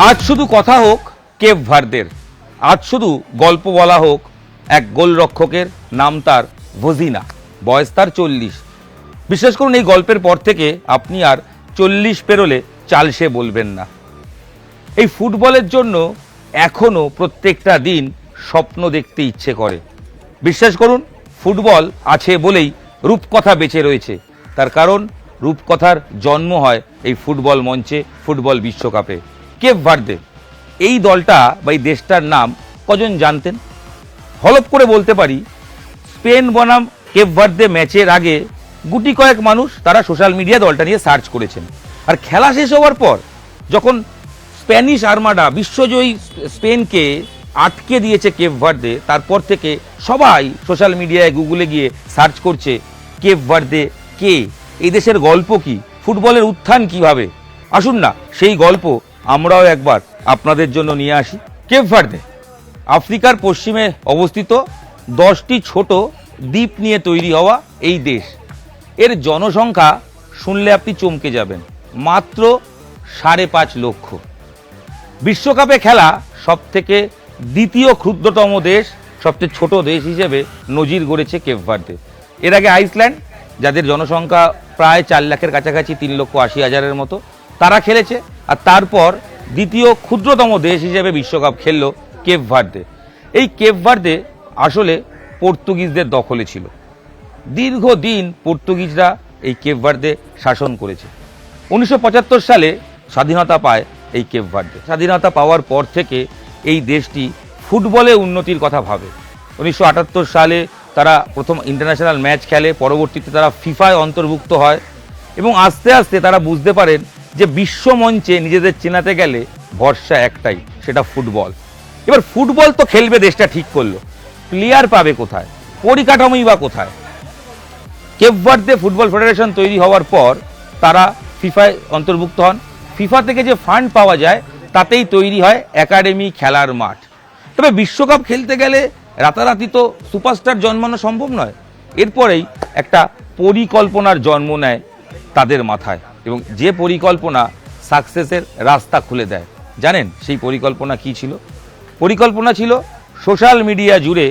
আজ শুধু কথা হোক কেপ ভার্দের, আজ শুধু গল্প বলা হোক এক গোলরক্ষকের, নাম তার ভোজিনা, বয়স তার 40। বিশ্বাস করুন, এই গল্পের পর থেকে আপনি আর 40 পেরোলে চালসে বলবেন না। এই ফুটবলের জন্য এখনো প্রত্যেকটা দিন স্বপ্ন দেখতে ইচ্ছে করে। বিশ্বাস করুন, ফুটবল আছে বলেই রূপকথা বেঁচে রয়েছে। তার কারণ রূপকথার জন্ম হয় এই ফুটবল মঞ্চে, ফুটবল বিশ্বকাপে। কেপ ভার্দে, এই দলটা বা এই দেশটার নাম কজন জানতেন? হলপ করে বলতে পারি, স্পেন বনাম কেপ ভার্দে ম্যাচের আগে গুটি কয়েক মানুষ তারা সোশ্যাল মিডিয়া দলটা নিয়ে সার্চ করেছেন। আর খেলা শেষ হওয়ার পর যখন স্প্যানিশ আর্মাডা বিশ্বজয়ী স্পেনকে আটকে দিয়েছে কেপ ভার্দে, তারপর থেকে সবাই সোশ্যাল মিডিয়ায় গুগলে গিয়ে সার্চ করছে কেপ ভার্দে কে, এই দেশের গল্প কি, ফুটবলের উত্থান কিভাবে। আসুন না সেই গল্প আমরাও একবার আপনাদের জন্য নিয়ে আসি। কেপ ভার্দে আফ্রিকার পশ্চিমে অবস্থিত 10টি ছোট দ্বীপ নিয়ে তৈরি হওয়া এই দেশ। এর জনসংখ্যা শুনলে আপনি চমকে যাবেন, মাত্র 5.5 লক্ষ। বিশ্বকাপে খেলা সবথেকে দ্বিতীয় ক্ষুদ্রতম দেশ, সবচেয়ে ছোট দেশ হিসেবে নজির গড়েছে কেপ ভার্দে। এর আগে আইসল্যান্ড, যাদের জনসংখ্যা প্রায় 4 লাখের কাছাকাছি, 3,80,000-এর মতো, তারা খেলেছে। আর তারপর দ্বিতীয় ক্ষুদ্রতম দেশ হিসেবে বিশ্বকাপ খেললো কেপ ভার্দে। এই কেপ ভার্দে আসলে পর্তুগিজদের দখলে ছিল। দীর্ঘদিন পর্তুগিজরা এই কেপ ভার্দে শাসন করেছে। 1975 সালে স্বাধীনতা পায় এই কেপ ভার্দে। স্বাধীনতা পাওয়ার পর থেকে এই দেশটি ফুটবলে উন্নতির কথা ভাবে। 1978 সালে তারা প্রথম ইন্টারন্যাশনাল ম্যাচ খেলে, পরবর্তীতে তারা ফিফায় অন্তর্ভুক্ত হয় এবং আস্তে আস্তে তারা বুঝতে পারেন যে বিশ্ব মঞ্চে নিজেদের চেনাতে গেলে ভরসা একটাই, সেটা ফুটবল। এবার ফুটবল তো খেলবে দেশটা ঠিক করলো, প্লেয়ার পাবে কোথায়, পরিকাঠামোই বা কোথায়? কেপ ভার্দে ফুটবল ফেডারেশন তৈরি হওয়ার পর তারা ফিফায় অন্তর্ভুক্ত হন। ফিফা থেকে যে ফান্ড পাওয়া যায় তাতেই তৈরি হয় একাডেমি, খেলার মাঠ। তবে বিশ্বকাপ খেলতে গেলে রাতারাতি তো সুপারস্টার জন্মানো সম্ভব নয়। এরপরেই একটা পরিকল্পনার জন্ম নেয় তাদের মাথায়, এবং যে পরিকল্পনা সাকসেসের রাস্তা খুলে দেয়। জানেন সেই পরিকল্পনা কি ছিল? পরিকল্পনা ছিল সোশ্যাল মিডিয়া জুড়ে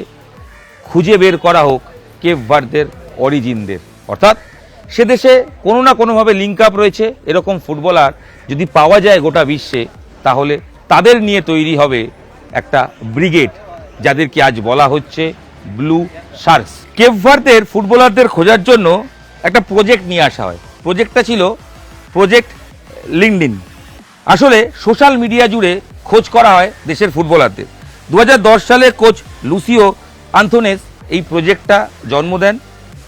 খুঁজে বের করা হোক কেপ ভার্দের অরিজিনদের, অর্থাৎ সে দেশে কোনো না কোনোভাবে লিঙ্ক আপ রয়েছে এরকম ফুটবলার যদি পাওয়া যায় গোটা বিশ্বে, তাহলে তাদের নিয়ে তৈরি হবে একটা ব্রিগেড, যাদেরকে আজ বলা হচ্ছে ব্লু শার্কস। কেপ ভার্দের ফুটবলারদের খোঁজার জন্য একটা প্রজেক্ট নিয়ে আসা হয়। প্রজেক্টটা ছিল প্রজেক্ট লিঙ্কডিন। আসলে সোশ্যাল মিডিয়া জুড়ে খোঁজ করা হয় দেশের ফুটবলারদের। 2010 সালে কোচ লুসিও আন্থোনেস এই প্রজেক্টটা জন্ম দেন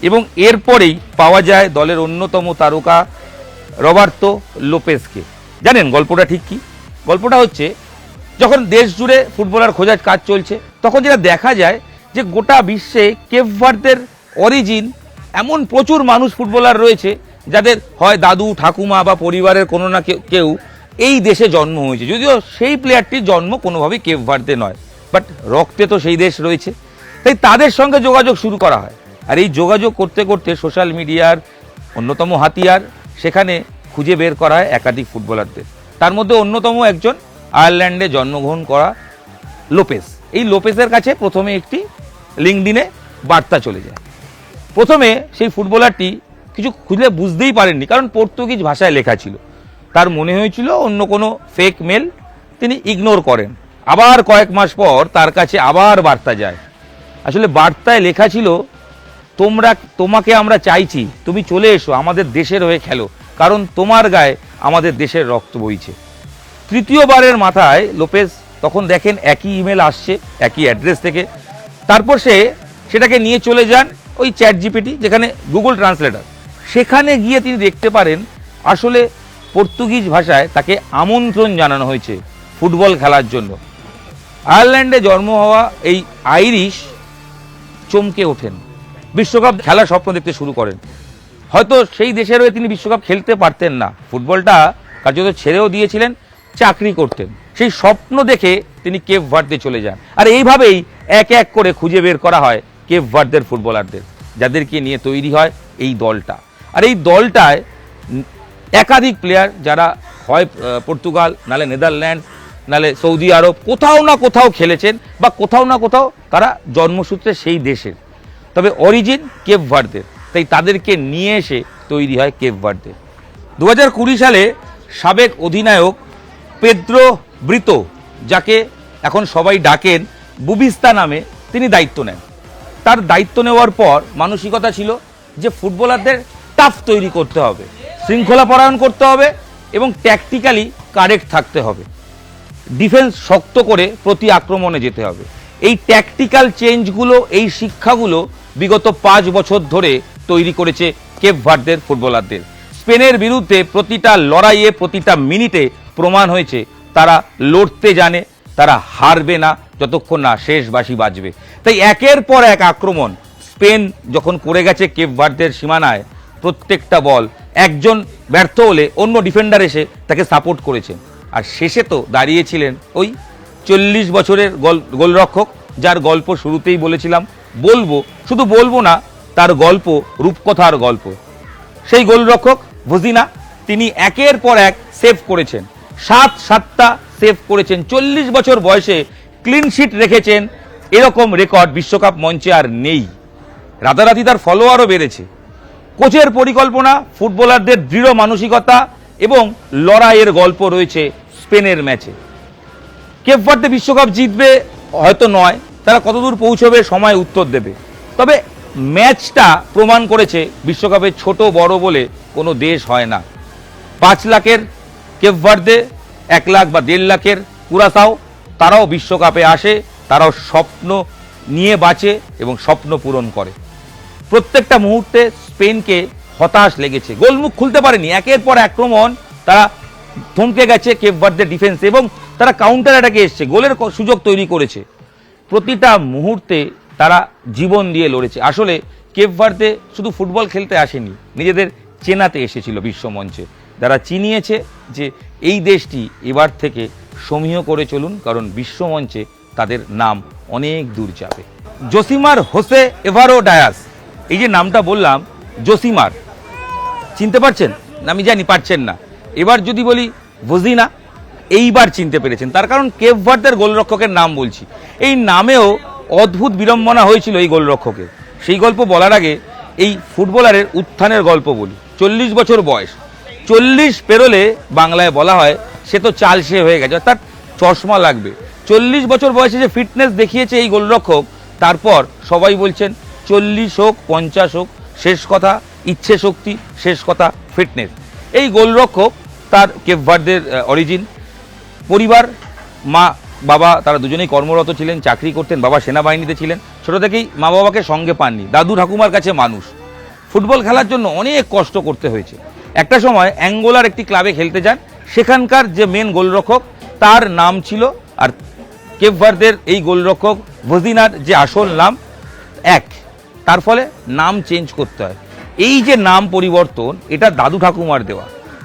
এবং এরপরেই পাওয়া যায় দলের অন্যতম তারকা রবার্তো লোপেজকে। জানেন গল্পটা ঠিক কি? গল্পটা হচ্ছে, যখন দেশ জুড়ে ফুটবলার খোঁজার কাজ চলছে, তখন যেটা দেখা যায় যে গোটা বিশ্বে কেপ ভার্দের অরিজিন এমন প্রচুর মানুষ ফুটবলার রয়েছে যাদের হয় দাদু, ঠাকুমা বা পরিবারের কোনো না কেউ এই দেশে জন্ম হয়েছে, যদিও সেই প্লেয়ারটির জন্ম কোনোভাবেই কেপ ভার্দে নয়, বাট রক্তে তো সেই দেশ রয়েছে। তাই তাদের সঙ্গে যোগাযোগ শুরু করা হয়। আর এই যোগাযোগ করতে করতে সোশ্যাল মিডিয়ার অন্যতম হাতিয়ার, সেখানে খুঁজে বের করা হয় একাধিক ফুটবলারদের। তার মধ্যে অন্যতম একজন আয়ারল্যান্ডে জন্মগ্রহণ করা লোপেজ। এই লোপেজের কাছে প্রথমে একটি লিঙ্কডিনে বার্তা চলে যায়। প্রথমে সেই ফুটবলারটি কিছু খুঁজে বুঝতেই পারেননি, কারণ পর্তুগিজ ভাষায় লেখা ছিল। তার মনে হয়েছিল অন্য কোনো ফেক মেল, তিনি ইগনোর করেন। আবার কয়েক মাস পর তার কাছে আবার বার্তা যায়। আসলে বার্তায় লেখা ছিল, তোমাকে আমরা চাইছি, তুমি চলে এসো, আমাদের দেশের হয়ে খেলো, কারণ তোমার গায়ে আমাদের দেশের রক্ত বইছে। তৃতীয়বারের মাথায় লোপেজ তখন দেখেন একই ইমেল আসছে একই অ্যাড্রেস থেকে। তারপর সেটাকে নিয়ে চলে যান ওই চ্যাট জিপিটি, যেখানে গুগল ট্রান্সলেটর, সেখানে গিয়ে তিনি দেখতে পারেন আসলে পর্তুগিজ ভাষায় তাকে আমন্ত্রণ জানানো হয়েছে ফুটবল খেলার জন্য। আয়ারল্যান্ডে জন্ম হওয়া এই আইরিশ চমকে ওঠেন, বিশ্বকাপ খেলার স্বপ্ন দেখতে শুরু করেন। হয়তো সেই দেশের হয়ে তিনি বিশ্বকাপ খেলতে পারতেন না, ফুটবলটা কার্যত ছেড়েও দিয়েছিলেন, চাকরি করতেন। সেই স্বপ্ন দেখে তিনি কেপ ভার্দে চলে যান। আর এইভাবেই এক এক করে খুঁজে বের করা হয় কেপ ভার্দের ফুটবলারদের, যাদেরকে নিয়ে তৈরি হয় এই দলটা। আর এই দলটায় একাধিক প্লেয়ার, যারা হয় পর্তুগাল, নালে নেদারল্যান্ডস, নালে সৌদি আরব, কোথাও না কোথাও খেলেছেন বা কোথাও না কোথাও তারা জন্মসূত্রে সেই দেশের, তবে অরিজিন কেপ ভার্দের, তাই তাদেরকে নিয়ে এসে তৈরি হয় কেপ ভার্দে। 2020 সালে সাবেক অধিনায়ক পেদ্রো ব্রিতো, যাকে এখন সবাই ডাকেন বুবিস্তা নামে, তিনি দায়িত্ব নেন। তার দায়িত্ব নেওয়ার পর মানসিকতা ছিল যে ফুটবলারদের টাফ তৈরি করতে হবে, শৃঙ্খলা পরায়ণ করতে হবে এবং ট্যাকটিক্যালি কারেক্ট থাকতে হবে, ডিফেন্স শক্ত করে প্রতি আক্রমণে যেতে হবে। এই ট্যাকটিক্যাল চেঞ্জগুলো, এই শিক্ষাগুলো বিগত 5 বছর ধরে তৈরি করেছে কেপ ভার্দের ফুটবলারদের। স্পেনের বিরুদ্ধে প্রতিটা লড়াইয়ে, প্রতিটা মিনিটে প্রমাণ হয়েছে তারা লড়তে জানে, তারা হারবে না যতক্ষণ না শেষ বাঁশি বাজবে। তাই একের পর এক আক্রমণ স্পেন যখন করে গেছে কেপ ভার্দের সীমানায়, প্রত্যেকটা বল একজন ব্যর্থ হলে অন্য ডিফেন্ডার এসে তাকে সাপোর্ট করেছেন। আর শেষে তো দাঁড়িয়েছিলেন ওই 40 বছরের গোলরক্ষক, যার গল্প শুরুতেই বলেছিলাম বলবো, শুধু বলবো না, তার গল্প রূপকথার গল্প। সেই গোলরক্ষক ভজিনা, তিনি একের পর এক সেভ করেছেন, 7টা সেভ করেছেন, 40 বছর বয়সে ক্লিন শিট রেখেছেন। এরকম রেকর্ড বিশ্বকাপ মঞ্চে আর নেই। রাতারাতি তার ফলোয়ারও বেড়েছে। কোচের পরিকল্পনা, ফুটবলারদের দৃঢ় মানসিকতা এবং লড়াইয়ের গল্প রয়েছে স্পেনের ম্যাচে। কেপ ভার্দে বিশ্বকাপ জিতবে হয়তো নয়, তারা কতদূর পৌঁছবে সময় উত্তর দেবে। তবে ম্যাচটা প্রমাণ করেছে বিশ্বকাপে ছোট বড় বলে কোনো দেশ হয় না। 5 লাখের কেপ ভার্দে, 1 লাখ বা 1.5 লাখের কুরাসাও, তারাও বিশ্বকাপে আসে, তারাও স্বপ্ন নিয়ে বাঁচে এবং স্বপ্ন পূরণ করে। প্রত্যেকটা মুহূর্তে স্পেনকে হতাশ লেগেছে, গোলমুখ খুলতে পারেনি, একের পর আক্রমণ, তারা থমকে গেছে কেপ ভার্দের ডিফেন্স এবং তারা কাউন্টার অ্যাটাকে এসছে, গোলের সুযোগ তৈরি করেছে। প্রতিটা মুহূর্তে তারা জীবন দিয়ে লড়েছে। আসলে কেপ ভার্দে শুধু ফুটবল খেলতে আসেনি, নিজেদের চেনাতে এসেছিল বিশ্বমঞ্চে। যারা চিনিয়েছে যে এই দেশটি এবার থেকে সমীহ করে চলুন, কারণ বিশ্বমঞ্চে তাদের নাম অনেক দূর যাবে। জোসিমার হোসে এভারো ডায়াস, এই যে নামটা বললাম জোসিমার, চিনতে পারছেন? আমি জানি পারছেন না। এবার যদি বলি ভজিনা, এইবার চিনতে পেরেছেন। তার কারণ কেপ ভার্দের গোলরক্ষকের নাম বলছি। এই নামেও অদ্ভুত বিড়ম্বনা হয়েছিল এই গোলরক্ষকের। সেই গল্প বলার আগে এই ফুটবলারের উত্থানের গল্প বলি। 40 বছর বয়স, 40 পেরোলে বাংলায় বলা হয় সে তো চালসে হয়ে গেছে, অর্থাৎ চশমা লাগবে। 40 বছর বয়সে যে ফিটনেস দেখিয়েছে এই গোলরক্ষক, তারপর সবাই বলছেন 40 হোক 50 হোক, শেষ কথা ইচ্ছে শক্তি, শেষ কথা ফিটনেস। এই গোলরক্ষক, তার কেপ ভার্দের অরিজিন, পরিবার, মা বাবা তারা দুজনেই কর্মরত ছিলেন, চাকরি করতেন, বাবা সেনাবাহিনীতে ছিলেন। ছোট থেকেই মা বাবাকে সঙ্গে পাননি, দাদু ঠাকুমার কাছে মানুষ। ফুটবল খেলার জন্য অনেক কষ্ট করতে হয়েছে। একটা সময় অ্যাঙ্গোলার একটি ক্লাবে খেলতে যান, সেখানকার যে মেন গোলরক্ষক তার নাম ছিল, আর কেপ ভার্দের এই গোলরক্ষক ভজিনার যে আসল নাম এক, তার ফলে নাম চেঞ্জ করতে হয়। এই যে নাম পরিবর্তন, এটা দাদু ঠাকুমার দেওয়া।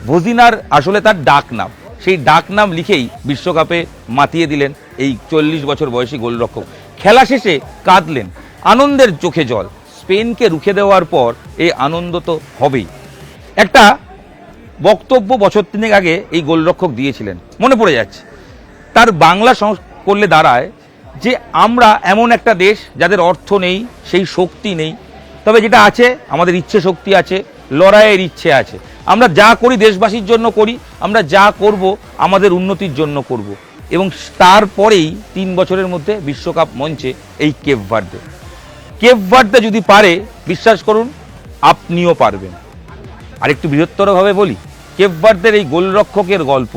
ভজিনার আসলে তার ডাক নাম, সেই ডাক নাম লিখেই বিশ্বকাপে মাতিয়ে দিলেন এই 40 বছর বয়সী গোলরক্ষক। খেলা শেষে কাঁদলেন, আনন্দের চোখে জল। স্পেনকে রুখে দেওয়ার পর এই আনন্দ তো হবেই। একটা বক্তব্য বছর 3 আগে এই গোলরক্ষক দিয়েছিলেন, মনে পড়ে যাচ্ছে। তার বাংলা করলে দাঁড়ায় যে আমরা এমন একটা দেশ যাদের অর্থ নেই, সেই শক্তি নেই, তবে যেটা আছে আমাদের ইচ্ছে শক্তি আছে, লড়াইয়ের ইচ্ছে আছে। আমরা যা করি দেশবাসীর জন্য করি, আমরা যা করব আমাদের উন্নতির জন্য করব। এবং তারপরেই 3 বছরের মধ্যে বিশ্বকাপ মঞ্চে এই কেপ ভার্দে। কেপ ভার্দে যদি পারে, বিশ্বাস করুন আপনিও পারবেন। আর একটু বৃহত্তরভাবে বলি, কেপ ভার্দের এই গোলরক্ষকের গল্প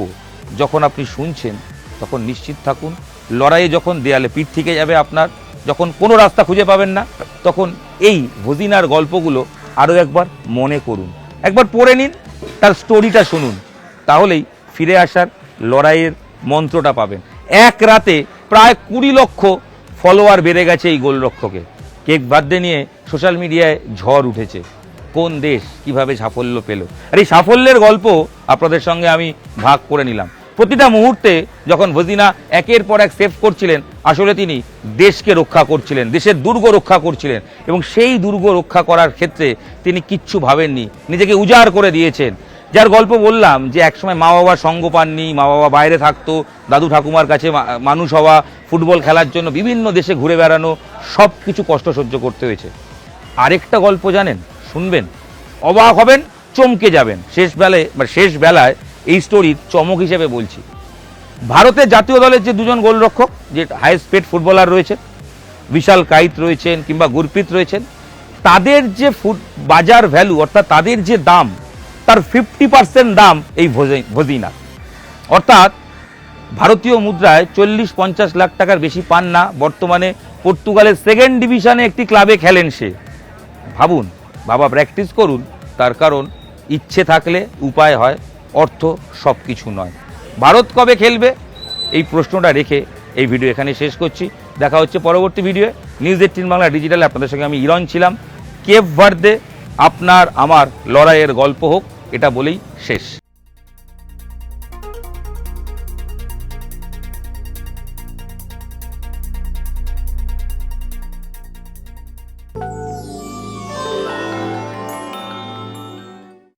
যখন আপনি শুনছেন, তখন নিশ্চিত থাকুন লড়াইয়ে যখন দেয়ালে পিঠ থেকে যাবে আপনার, যখন কোনো রাস্তা খুঁজে পাবেন না, তখন এই ভজিনার গল্পগুলো আরও একবার মনে করুন, একবার পড়ে নিন, তার স্টোরিটা শুনুন, তাহলেই ফিরে আসার লড়াইয়ের মন্ত্রটা পাবেন। এক রাতে প্রায় 20 লক্ষ ফলোয়ার বেড়ে গেছে এই গোলরক্ষকের। কেপ ভার্দে নিয়ে সোশ্যাল মিডিয়ায় ঝড় উঠেছে। কোন দেশ কিভাবে সাফল্য পেল, আর এই সাফল্যের গল্প আপনাদের সঙ্গে আমি ভাগ করে নিলাম। প্রতিটা মুহূর্তে যখন ভজিনা একের পর এক সেভ করছিলেন, আসলে তিনি দেশকে রক্ষা করছিলেন, দেশের দুর্গ রক্ষা করছিলেন। এবং সেই দুর্গ রক্ষা করার ক্ষেত্রে তিনি কিচ্ছু ভাবেননি, নিজেকে উজাড় করে দিয়েছেন। যার গল্প বললাম যে একসময় মা বাবা সঙ্গ পাননি, মা বাবা বাইরে থাকতো, দাদু ঠাকুমার কাছে মানুষ হওয়া, ফুটবল খেলার জন্য বিভিন্ন দেশে ঘুরে বেড়ানো, সব কিছু কষ্ট সহ্য করতে হয়েছে। আরেকটা গল্প জানেন, শুনবেন, অবাক হবেন, চমকে যাবেন। শেষ বেলায় এই স্টোরির চমক হিসেবে বলছি। ভারতের জাতীয় দলের যে দুজন গোলরক্ষক, যে হাইয়েস্ট পেড ফুটবলার রয়েছে, বিশাল কাইত রয়েছেন কিংবা গুরপ্রীত রয়েছেন, তাদের যে বাজার ভ্যালু অর্থাৎ তাদের যে দাম, তার 50% দাম এই ভজিনা। অর্থাৎ ভারতীয় মুদ্রায় 40-50 লাখ টাকার বেশি পান না। বর্তমানে পর্তুগালের সেকেন্ড ডিভিশনে একটি ক্লাবে খেলেন সে। ভাবুন বাবা, প্র্যাকটিস করুন, তার কারণ ইচ্ছে থাকলে উপায় হয়, অর্থ সব কিছু নয়। ভারত কবে খেলবে এই প্রশ্নটা রেখে এই ভিডিও এখানে শেষ করছি। দেখা হচ্ছে পরবর্তী ভিডিওয়ে। নিউজ 18 বাংলা ডিজিটালে আপনাদের সঙ্গে আমি ইরন ছিলাম। কেপ ভার্দে আপনার আমার লড়াইয়ের গল্প হোক, এটা বলেই শেষ।